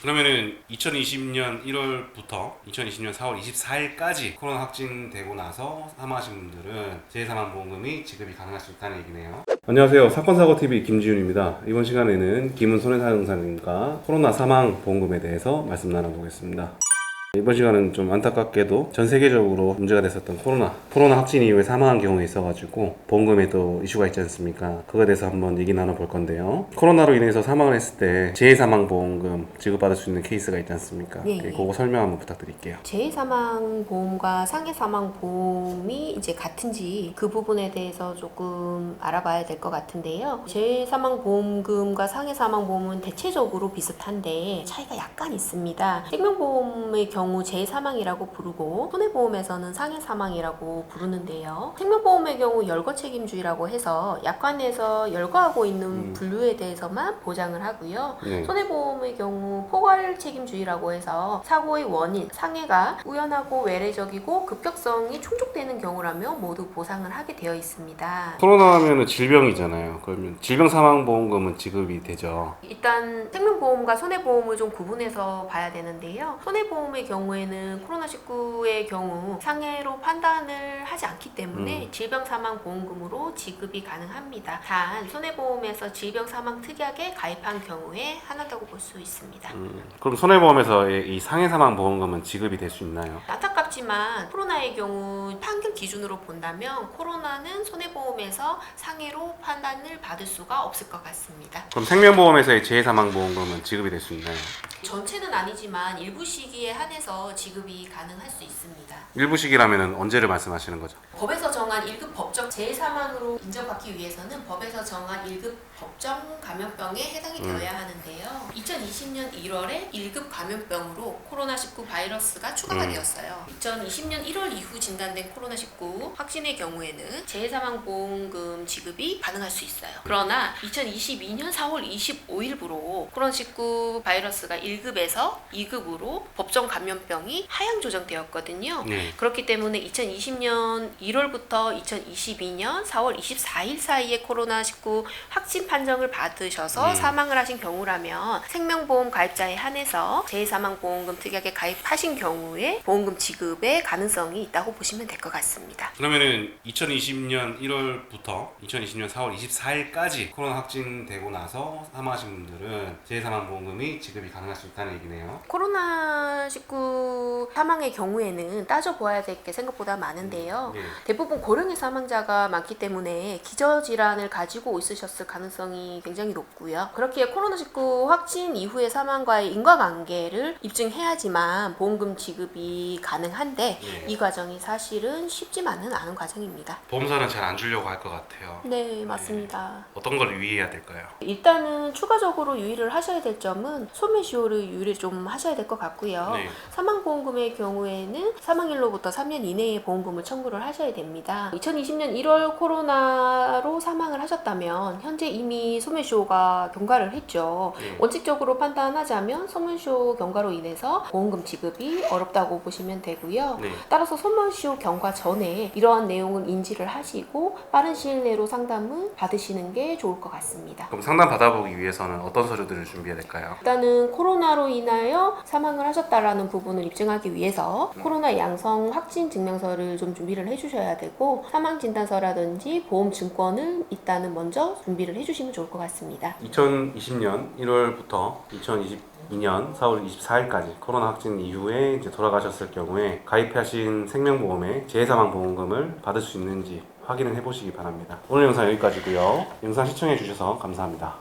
그러면은 2020년 1월부터 2020년 4월 24일까지 코로나 확진되고 나서 사망하신 분들은 재해사망보험금이 지급이 가능할 수 있다는 얘기네요. 안녕하세요. 사건사고TV 김지윤입니다. 이번 시간에는 김은 손해사용사님과 코로나 사망보험금에 대해서 말씀 나눠보겠습니다. 이번 시간은 좀 안타깝게도 전 세계적으로 문제가 됐었던 코로나 확진 이후에 사망한 경우에 있어가지고 보험금에 또 이슈가 있지 않습니까? 그거에 대해서 한번 얘기 나눠볼 건데요. 코로나로 인해서 사망을 했을 때 재해사망보험금 지급받을 수 있는 케이스가 있지 않습니까? 네. 그거 설명 한번 부탁드릴게요. 재해사망보험과 상해사망보험이 이제 같은지 그 부분에 대해서 조금 알아봐야 될 것 같은데요. 재해사망보험금과 상해사망보험은 대체적으로 비슷한데 차이가 약간 있습니다. 생명보험의 경우 재해사망이라고 부르고 손해보험에서는 상해사망이라고 부르는데요. 생명보험의 경우 열거책임주의라고 해서 약관에서 열거하고 있는 분류에 대해서만 보장을 하고요. 네. 손해보험의 경우 포괄책임주의라고 해서 사고의 원인, 상해가 우연하고 외래적이고 급격성이 충족되는 경우라면 모두 보상을 하게 되어 있습니다. 코로나 하면은 질병이잖아요. 그러면 질병사망보험금은 지급이 되죠. 일단 생명보험과 손해보험을 좀 구분해서 봐야 되는데요. 손해보험의 경우에는 코로나19의 경우 상해로 판단을 하지 않기 때문에 질병사망보험금으로 지급이 가능합니다. 단 손해보험에서 질병사망특약에 가입한 경우에 한하다고 볼 수 있습니다. 그럼 손해보험에서의 이 상해사망보험금은 지급이 될 수 있나요? 안타깝지만 코로나의 경우 판결 기준으로 본다면 코로나는 손해보험에서 상해로 판단을 받을 수가 없을 것 같습니다. 그럼 생명보험에서의 재해사망보험금은 지급이 될 수 있나요? 전체는 아니지만 일부 시기에 한해서 지급이 가능할 수 있습니다. 일부 시기라면 언제를 말씀하시는 거죠? 법에서 정한 1급 법정 재해사망으로 인정받기 위해서는 법에서 정한 1급 법정 감염병에 해당이 되어야 하는데요. 2020년 1월에 1급 감염병으로 코로나19 바이러스가 추가가 되었어요. 2020년 1월 이후 진단된 코로나19 확진의 경우에는 재해사망보험금 지급이 가능할 수 있어요. 그러나 2022년 4월 25일부로 코로나19 바이러스가 1급에서 2급으로 법정 감염병이 하향 조정되었거든요. 네. 그렇기 때문에 2020년 1월부터 2022년 4월 24일 사이에 코로나19 확진 판정을 받으셔서 사망을 하신 경우라면 생명보험 가입자에 한해서 재해사망보험금 특약에 가입하신 경우에 보험금 지급의 가능성이 있다고 보시면 될 것 같습니다. 그러면은 2020년 1월부터 2020년 4월 24일까지 코로나 확진되고 나서 사망하신 분들은 재해사망보험금이 지급이 가능할 수 있다는 얘기네요. 코로나19 사망의 경우에는 따져보아야 될 게 생각보다 많은데요. 네. 대부분 고령의 사망자가 많기 때문에 기저질환을 가지고 있으셨을 가능성이 굉장히 높고요. 그렇기에 코로나19 확진 이후의 사망과의 인과관계를 입증해야지만 보험금 지급이 가능한데 네. 이 과정이 사실은 쉽지만은 않은 과정입니다. 보험사는 잘 안 주려고 할 것 같아요. 네, 맞습니다. 어떤 걸 유의해야 될까요? 일단은 추가적으로 유의를 하셔야 될 점은 소매시효를 유의를 좀 하셔야 될 것 같고요. 네. 사망보험금의 경우에는 사망일로부터 3년 이내에 보험금을 청구를 하셔야 됩니다. 2020년 1월 코로나로 사망을 하셨다면 현재 이미 소매시효가 경과를 했죠. 네. 원칙적으로 판단하자면 소매시효 경과로 인해서 보험금 지급이 어렵다고 보시면 되고요. 네. 따라서 소매시효 경과 전에 이러한 내용을 인지를 하시고 빠른 시일 내로 상담을 받으시는 게 좋을 것 같습니다. 그럼 상담 받아보기 위해서는 어떤 서류들을 준비해야 될까요? 일단은 코로나로 인하여 사망을 하셨다라는 부분을 입증하기 위해서 코로나 양성 확진 증명서를 좀 준비를 해주셔야 되고 사망진단서라든지 보험증권을 일단은 먼저 준비를 해주시면 좋을 것 같습니다. 2020년 1월부터 2022년 4월 24일까지 코로나 확진 이후에 이제 돌아가셨을 경우에 가입하신 생명보험에 재해사망보험금을 받을 수 있는지 확인을 해보시기 바랍니다. 오늘 영상 여기까지고요. 영상 시청해주셔서 감사합니다.